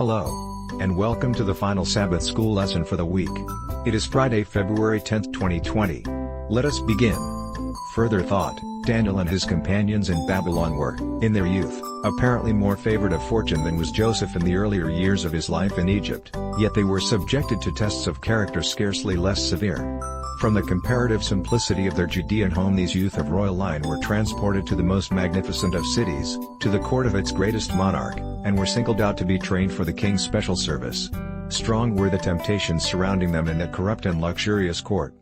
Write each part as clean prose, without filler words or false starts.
Hello. And welcome to the final Sabbath school lesson for the week. It is Friday, February 10, 2020. Let us begin. Further thought, Daniel and his companions in Babylon were, in their youth, apparently more favored of fortune than was Joseph in the earlier years of his life in Egypt, yet they were subjected to tests of character scarcely less severe. From the comparative simplicity of their Judean home, these youth of royal line were transported to the most magnificent of cities, to the court of its greatest monarch, and were singled out to be trained for the king's special service. Strong were the temptations surrounding them in that corrupt and luxurious court.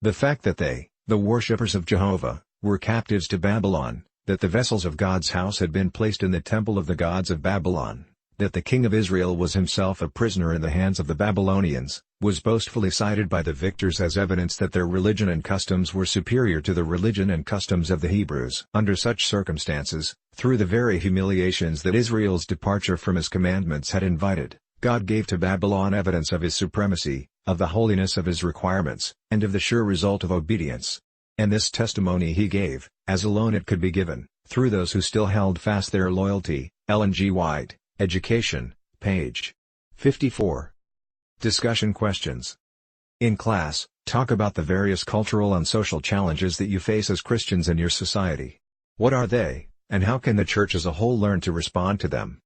The fact that they, the worshippers of Jehovah, were captives to Babylon, that the vessels of God's house had been placed in the temple of the gods of Babylon, that the king of Israel was himself a prisoner in the hands of the Babylonians, was boastfully cited by the victors as evidence that their religion and customs were superior to the religion and customs of the Hebrews. Under such circumstances, through the very humiliations that Israel's departure from his commandments had invited, God gave to Babylon evidence of his supremacy, of the holiness of his requirements, and of the sure result of obedience. And this testimony he gave, as alone it could be given, through those who still held fast their loyalty. Ellen G. White, Education, page 54. Discussion questions. In class, talk about the various cultural and social challenges that you face as Christians in your society. What are they, and how can the church as a whole learn to respond to them?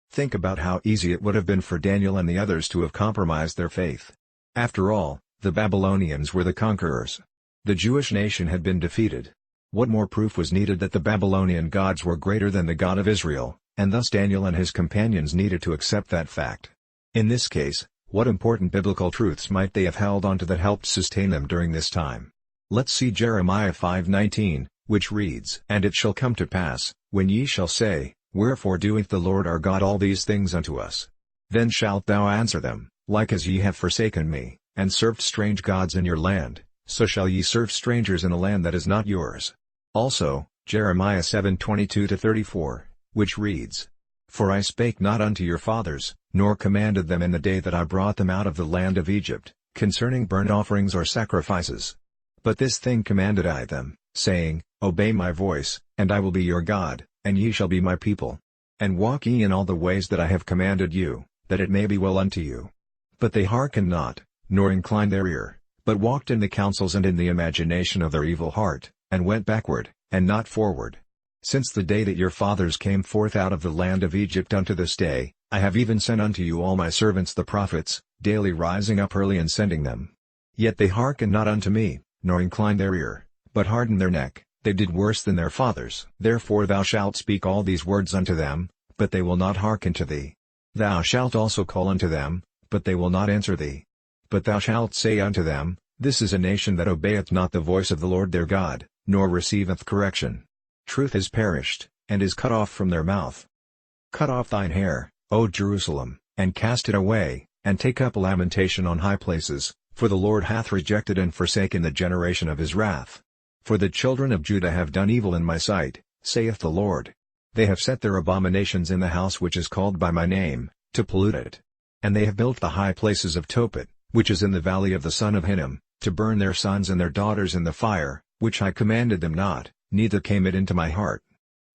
Think about how easy it would have been for Daniel and the others to have compromised their faith. After all, the Babylonians were the conquerors. The Jewish nation had been defeated. What more proof was needed that the Babylonian gods were greater than the God of Israel, and thus Daniel and his companions needed to accept that fact. In this case, what important biblical truths might they have held onto that helped sustain them during this time? Let's see Jeremiah 5:19, which reads, "And it shall come to pass, when ye shall say, Wherefore doeth the Lord our God all these things unto us? Then shalt thou answer them, Like as ye have forsaken me, and served strange gods in your land, so shall ye serve strangers in a land that is not yours." Also, Jeremiah 7:22-34, which reads, "For I spake not unto your fathers, nor commanded them in the day that I brought them out of the land of Egypt, concerning burnt offerings or sacrifices. But this thing commanded I them, saying, Obey my voice, and I will be your God, and ye shall be my people. And walk ye in all the ways that I have commanded you, that it may be well unto you. But they hearkened not, nor inclined their ear, but walked in the counsels and in the imagination of their evil heart, and went backward, and not forward. Since the day that your fathers came forth out of the land of Egypt unto this day, I have even sent unto you all my servants the prophets, daily rising up early and sending them. Yet they hearkened not unto me, nor inclined their ear, but hardened their neck, they did worse than their fathers. Therefore thou shalt speak all these words unto them, but they will not hearken to thee. Thou shalt also call unto them, but they will not answer thee. But thou shalt say unto them, This is a nation that obeyeth not the voice of the Lord their God, nor receiveth correction. Truth is perished, and is cut off from their mouth. Cut off thine hair, O Jerusalem, and cast it away, and take up lamentation on high places, for the Lord hath rejected and forsaken the generation of his wrath. For the children of Judah have done evil in my sight, saith the Lord. They have set their abominations in the house which is called by my name, to pollute it. And they have built the high places of Tophet, which is in the valley of the son of Hinnom, to burn their sons and their daughters in the fire, which I commanded them not, neither came it into my heart.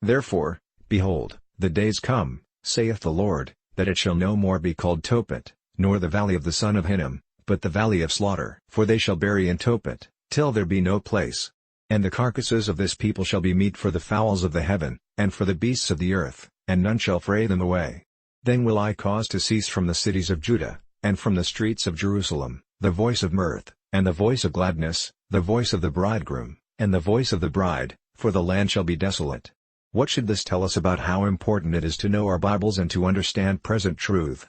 Therefore, behold, the days come, saith the Lord, that it shall no more be called Tophet, nor the valley of the son of Hinnom, but the valley of slaughter. For they shall bury in Tophet, till there be no place. And the carcasses of this people shall be meat for the fowls of the heaven, and for the beasts of the earth, and none shall fray them away. Then will I cause to cease from the cities of Judah, and from the streets of Jerusalem, the voice of mirth, and the voice of gladness, the voice of the bridegroom, and the voice of the bride, for the land shall be desolate." What should this tell us about how important it is to know our Bibles and to understand present truth?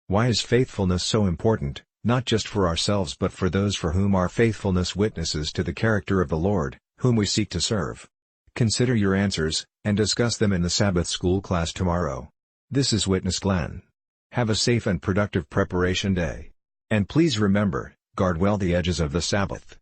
Why is faithfulness so important, not just for ourselves but for those for whom our faithfulness witnesses to the character of the Lord, whom we seek to serve? Consider your answers, and discuss them in the Sabbath school class tomorrow. This is Witness Glenn. Have a safe and productive preparation day. And please remember, guard well the edges of the Sabbath.